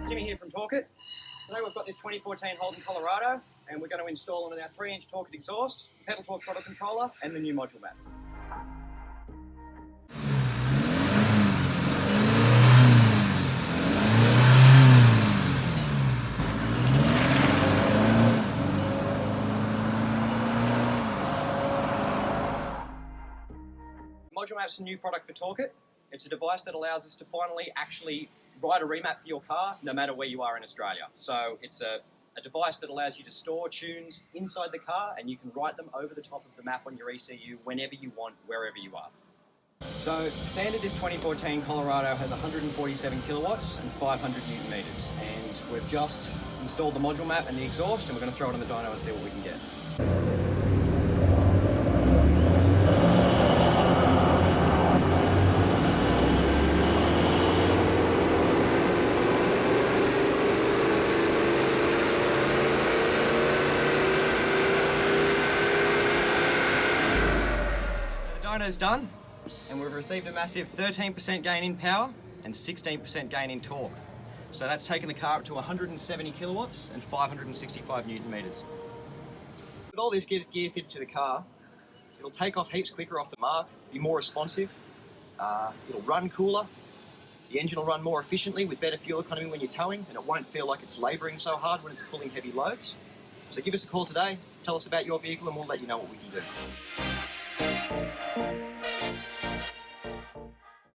Jimmy here from Torqit. Today we've got this 2014 Holden Colorado and we're going to install on our 3-inch Torqit exhaust, Pedal Torq throttle controller and the new ModuleMap. ModuleMap's a new product for Torqit. It's a device that allows us to finally actually write a remap for your car no matter where you are in Australia. So it's a device that allows you to store tunes inside the car and you can write them over the top of the map on your ECU whenever you want, wherever you are. So standard, this 2014 Colorado has 147 kilowatts and 500 newton meters, and we've just installed the ModuleMap and the exhaust, and we're going to throw it on the dyno and see what we can get. Dyno's done, and we've received a massive 13% gain in power and 16% gain in torque. So that's taken the car up to 170 kilowatts and 565 newton meters. With all this gear fitted to the car, it'll take off heaps quicker off the mark, be more responsive, it'll run cooler, the engine will run more efficiently with better fuel economy when you're towing, and it won't feel like it's labouring so hard when it's pulling heavy loads. So give us a call today, tell us about your vehicle, and we'll let you know what we can do.